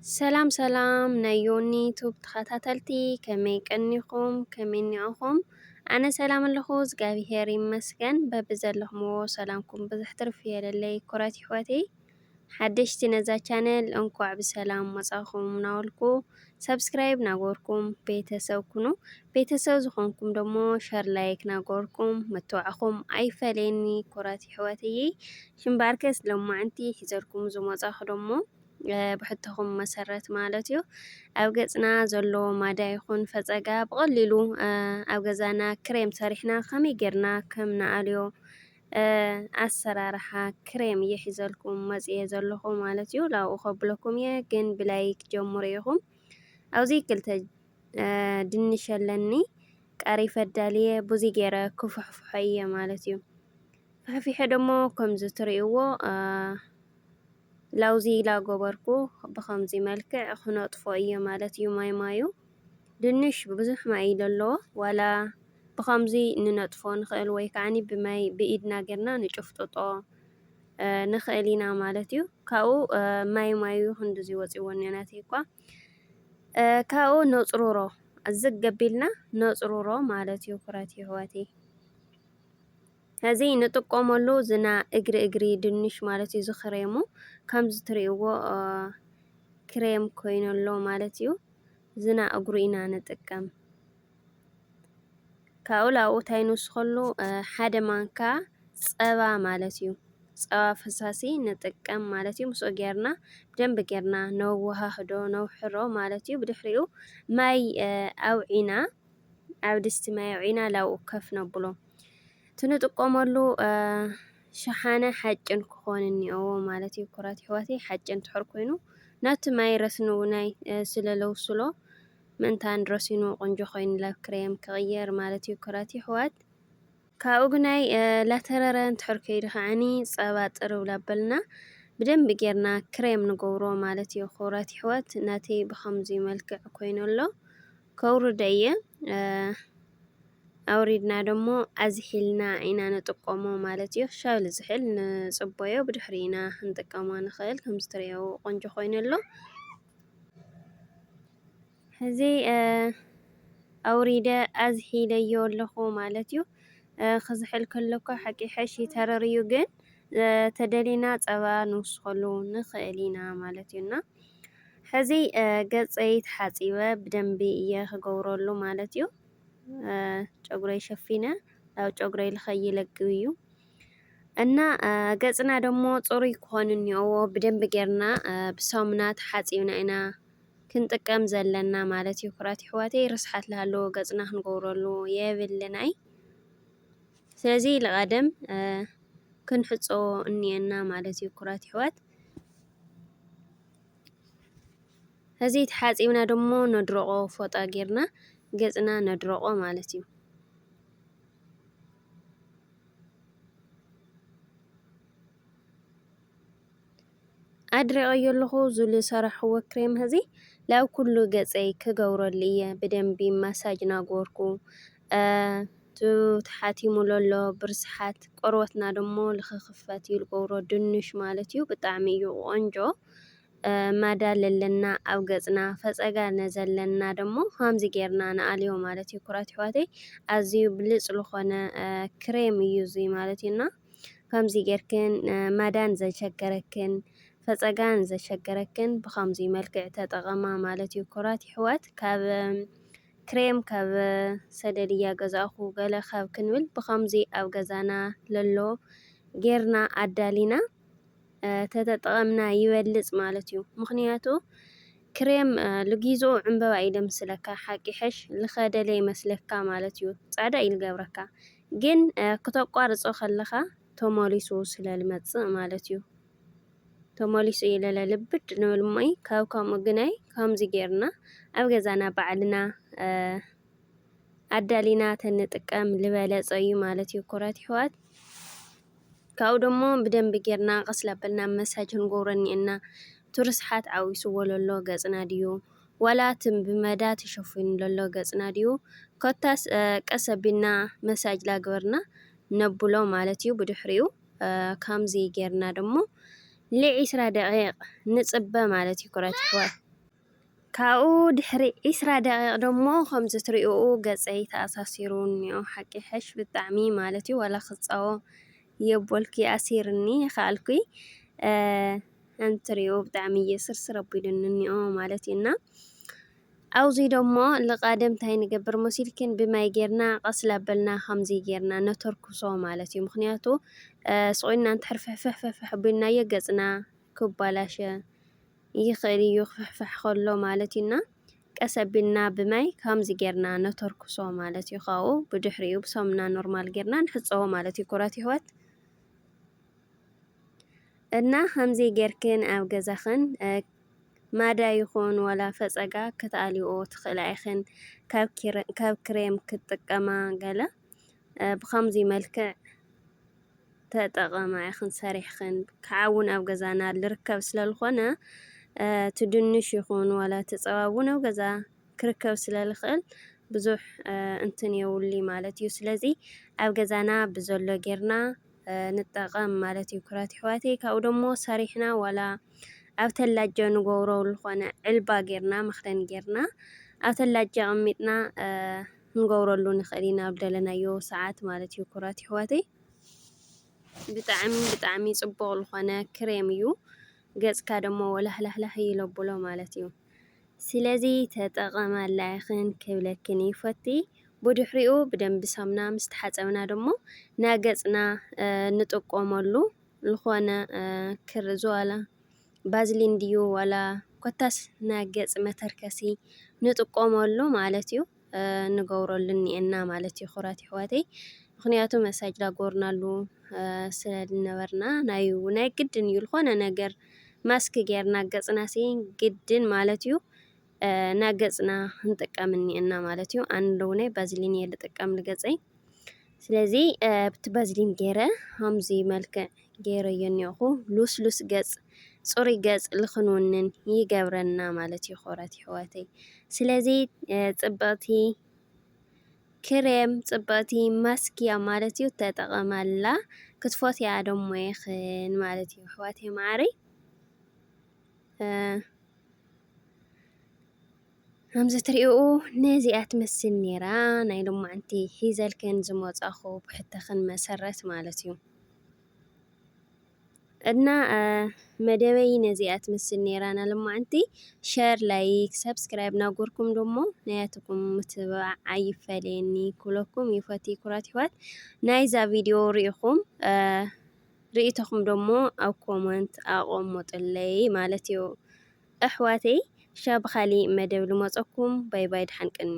ሰላም ሰላም ናይ ዮኒ ቱብ ተኸታተልቲ ከመይ ቀኒኹም ከመይ ኒዕኹም ኣነ ሰላም ኣለኹ እግዚኣብሔር ይመስገን በብዘለኹምዎ ሰላምኩም ብዙሕ ትርፊ የለለይ ኩራት ይሕወተይ ሓደሽቲ ነዛ ቻነል እንኳዕ ብሰላም መጻኹም ናበልኩ ሰብስክራይብ ናገበርኩም ቤተሰብ ኩኑ ቤተሰብ ዝኾንኩም ደሞ ሸር ላይክ ናገበርኩም መተባዕኹም ኣይፈለየኒ ኩራት ይሕወተይ ሽምባርከስ ሎማዓንቲ ሒዘልኩም ዝመጻኹ ደሞ ብሕትኹም መሰረት ማለት እዩ ኣብ ገጽና ዘሎ ማዳ ይኹን ፈጸጋ ብቐሊሉ ኣብ ገዛና ክሬም ሰሪሕና ከመይ ጌርና ከም ንኣልዮ ኣሰራርሓ ክሬም እየ ሒዘልኩም መጽእየ ዘለኹ ማለት እዩ ላብኡ ከብለኩም እየ ግን ብላይክ ጀምሩ ኢኹም ኣብዚ ክልተ ድንሽ ኣለኒ ቃሪፈ ኣዳልየ ብዙ ገይረ ክፍሕፍሖ እየ ማለት እዩ ፍሕፊሐ ደሞ ከምዚ ትርእይዎ ላውዚ ላገበርኩ ብኸምዚ መልክዕ ክነጥፎ እየ ማለት እዩ ማዩ ድንሽ ብዙሕ ማይ ዘለዎ ዋላ ብኸምዚ ንነጥፎ ንኽእል ወይ ከዓኒ ብማይ ብኢድና ጌርና ንጭፍጥጦ ንኽእል ኢና ማለት እዩ ካብኡ ማዩ ክንድዚ ወፂዎ እኒአናተይ እኳ ካብኡ ነፅሩሮ እዝግ ገቢልና ነፅሩሮ ማለት እዩ ኩራት ይሕወተይ ሕዚ ንጥቆመሉ ዝና እግሪ ድንሽ ማለት እዩ ዝኽሬሙ ከምዚ ትርእይዎ ክሬም ኮይነሎ ማለት እዩ ዝና እግሩ ኢና ንጥቀም ካብኡ ላብኡ እንታይ ንውስኸሉ ሓደ ማንካ ጸባ ማለት እዩ ጸባ ፈሳሲ ንጥቀም ማለት እዩ ምስኡ ጌርና ብደንቢ ጌርና ነዋህዶ ነውሕሮ ማለት እዩ ብድሕሪኡ ማይ ኣውዒና ኣብ ድስቲ ማይ ኣውዒና ላብኡ ከፍ ነብሎ ትንጥቆመሉ ሸሓነ ሓጭን ክኾን እኒአዎ ማለት እዩ ኩራት ይሕወተይ ሓጭን ትሕር ኮይኑ ናቲ ማይ ረስኑ ናይ ስለለውስሎ ምእንታን ረሲኑ ቆንጆ ኮይኑ ላብ ክሬም ክቕየር ማለት እዩ ኩራት ይሕወት ካብኡ ግናይ ላተረረ እንትሕር ከይዱ ከዓኒ ጸባ ጥርብ ላበልና ብደንቢ ጌርና ክሬም ንገብሮ ማለት እዩ ኩራት ይሕወት ናተይ ብኸምዚ መልክዕ ኮይነሎ ከውርደ እየ ኣውሪድና ደሞ ኣዝሒልና ኢና ንጥቆሞ ማለት እዩ ሻብ ዝሕል ንጽበዮ ብድሕሪና ክንጥቀሞ ንኽእል ከምዚ ትርእይዎ ቆንጆ ኮይነሎ ሕዚ ኣውሪደ ኣዝሒለዮ ኣለኹ ማለት እዩ ክዝሕል ከለኳ ሓቂሐሽ ተረርዩ ግን ተደሊና ጸባ ንውስኸሉ ንኽእል ኢና ማለት እዩና ሕዚ ገጸይ ተሓጺበ ብደንቢ እየ ክገብረሉ ማለት እዩ ጨጉረይ ሸፊነ ኣብ ጨጉረይ ልኸይለግብ እዩ እና ገጽና ደሞ ጽሩይ ክኾን እኒአዎ ብደንቢ ጌርና ብሳሙና ተሓጺብና ኢና ክንጥቀም ዘለና ማለት እዩ ኩራት ይሕወተይ ርስሓት ዝሃለዎ ገጽና ክንገብረሉ የብልናይ ስለዚ ለቐደም ክንሕጾ እኒአና ማለት እዩ ኩራት ይሕወት ሕዚ ተሓጺብና ደሞ ነድርቆ ፎጣ ጌርና ገጽና ነድርቆ ማለት እዩ ኣድሪቀዮ ኣለኹ ዝሰራሕዎ ክሬም ሕዚ ላብ ኩሉ ገጸይ ክገብረሉ እየ ብደንቢ ማሳጅ ናገበርኩ ተሓቲሙሉ ኣሎ ብርስሓት ቆርበትና ደሞ ልኽኽፈት እዩ ዝገብሮ ድንሽ ማለት እዩ ብጣዕሚ እዩ ቆንጆ ማዳ ለለና ኣብ ገጽና ፈጸጋ ነዘለና ደሞ ከምዚ ጌርና ንኣልዮ ማለት እዩ ኩራት ይሕወተይ ኣዝዩ ብልጽ ዝኾነ ክሬም እዩ እዙይ ማለት እዩና ከምዚ ጌርክን ማዳን ዘሸገረክን ፈጸጋን ዘሸገረክን ብኸምዚ መልክዕ ተጠቐማ ማለት እዩ ኩራት ይሕወት ካብ ክሬም ካብ ሰደልያ ገዛእኹ ገለ ካብ ክንብል ብኸምዚ ኣብ ገዛና ለሎ ጌርና ኣዳሊና ተጠቐምና ይበልጽ ማለት እዩ ምኽንያቱ ክሬም ልጊዝኡ ዕምበባ እዩ ደምስለካ ሓቂሐሽ ልኸደለ ይመስለካ ማለት እዩ ጻዕዳ እዩ ልገብረካ ግን ክተቋርጾ ከለኻ ተመሊሱ ስለ ልመጽእ ማለት እዩ ተመሊሱ ኢለለ ልብድ ንብል እሞይ ካብ ከምኡ ግናይ ከምዚ ጌርና ኣብ ገዛና ባዕልና ኣዳሊና ተንጥቀም ልበለጸ እዩ ማለት እዩ ኩራት ይሕወት ካብኡ ደሞ ብደንቢ ጌርና ቀስላ ኣበልና መሳጅ ክንገብሮ እኒአና ትርስሓት ዓዊስዎ ለሎ ገጽና ድዩ ዋላ ብመዳ ተሸፊኑ ለሎ ገጽና ድዩ ኮታስ ቀስ ኣቢልና መሳጅ ላገበርና ነብሎ ማለት እዩ ብድሕሪኡ ከምዚ ጌርና ደሞ ل20 دقيق نصب ማለት እዩ ኩራት ይሕወት ካብኡ ድሕሪ 20 ደቂቕ ደሞ ከምዚ ትሪእኡ ገፀይ ተኣሳሲሩ እኒኦ ሓቂሐሽ ብጣዕሚ ማለት እዩ ዋላ ክፃወ የቦልኩ ኣሲርኒ ይኽኣልኩይ ከምቲ ትሪእኡ ብጣዕሚ እየ ስርስር ኣቢሉኒ እኒኦ ማለት እዩና ኣብዚ ደሞ ልቓደም እንታይ ንገብር መሲልክን ብማይ ጌርና ቀስላ ኣበልና ከምዚ ጌርና ነተርኩሶ ማለት እዩ ምክንያቱ ስቑልና እንድሕር ፍሕፍሕ ኣቢልናዮ ገፅና ክባላሸ ይኽእል እዩ ክፍሕፍሕ ከሎ ማለት እዩና ቀስ ኣቢልና ብማይ ከምዚ ጌርና ነተርኩሶ ማለት እዩ ካብኡ ብድሕሪኡ ብሳሙና ኖርማል ጌርና ንሕፀቦ ማለት እዩ ኩራት ይሕወት እና ከምዚ ጌርክን ኣብ ገዛኽን ማዳ ይኹን ዋላ ፈፀጋ ክትኣልይኦ ትኽእላ ኢኽን ካብ ክሬም ክትጥቀማ ገለ ብከምዚ መልክዕ ተጠቐማ ኢኽን ሰሪሕክን ከዓ ኣብ ገዛና ዝርከብ ስለዝኾነ ትድንሽ ይኹን ዋላ ትፀባ እውን ኣብ ገዛ ክርከብ ስለዝኽእል ብዙሕ እንትን የውሊ ማለት እዩ ስለዚ ኣብ ገዛና ብዘሎ ጌርና ንጠቐም ማለት እዩ ኩራት ኣሕዋተይ ካብኡ ደሞ ሰሪሕና ዋላ ኣብ ተላጀ ንገብሮ ዝኾነ ዕልባ ጌርና መኽደን ጌርና ኣብ ተላጀ ቀሚጥና ንገብረሉ ንኽእል ኢና ኣብ ደለናዮ ሰዓት ማለት እዩ ኩራት ኣሕዋተይ ብጣዕሚ ፅቡቕ ዝኾነ ክሬም እዩ ገፅካ ደሞ ወላህላህ ይለብሎ ማለት እዩ ስለዚ ተጠቐማላ ኢኽን ክብለክን ይፈቲ ብድሕሪኡ ብደንቢ ሳሙና ምስ ተሓፀብና ደሞ ና ገፅና ንጥቀመሉ ዝኾነ ክርዝ ዋላ ባዝሊን ድዩ ዋላ ኮታስ ና ገፅ መተርከሲ ንጥቀመሉ ማለት እዩ ንገብረሉ እኒአና ማለት እዩ ኩራት ኣሕዋተይ ምክንያቱ መሳጅ ዳገበርናሉ ስለዝነበርና ናይ ግድን እዩ ዝኾነ ነገር ማስክ ጌርና ገፅና ግድን ማለት እዩ ና ገፅና ክንጥቀም እኒአና ማለት እዩ ኣነ እውን ባዝሊን እየ ዝጥቀም ንገፀይ ስለዚ ብቲ ባዝሊን ገይረ ከምዚ መልክዕ ገይረዮ እኒአኹ ሉስሉስ ገፅ ፅሩይ ገፅ ልኽንውንን ይገብረና ማለት እዩ ኩራት ኣሕዋተይ ስለዚ ፅብቕቲ ክሬም ፅብቕቲ ማስክያ ማለት እዩ ተጠቐማላ ክትፈትያ ደሞ ኢኽን ማለት እዩ ኣሕዋተይ ማዕረይ ከምዚ ትሪእኡ ነዚኣ ትመስል ነይራ ናይ ሎማዓንቲ ሒዘልክን ዝመፃኹ ብሕትኽን መሰረት ማለት እዩ እና መደበይ ነዚኣ ትመስል ነይራ ና ሎማዓንቲ ሸር ላይክ ሰብስክራይብ ናገርኩም ደሞ ናያትኩም ምትባዕ ኣይፈለየኒ ኩለኩም ይፈቲ ኩራት ኣሕዋት ናይዛ ቪድዮ ሪኢኹም ርእይቶኹም ደሞ ኣብ ኮመንት ኣቐምጡለይ ማለት እዩ ኣሕዋተይ ሻ ብኻሊእ መደብ ልመፀኩም ባይ ባይ ድሓን ቀኒ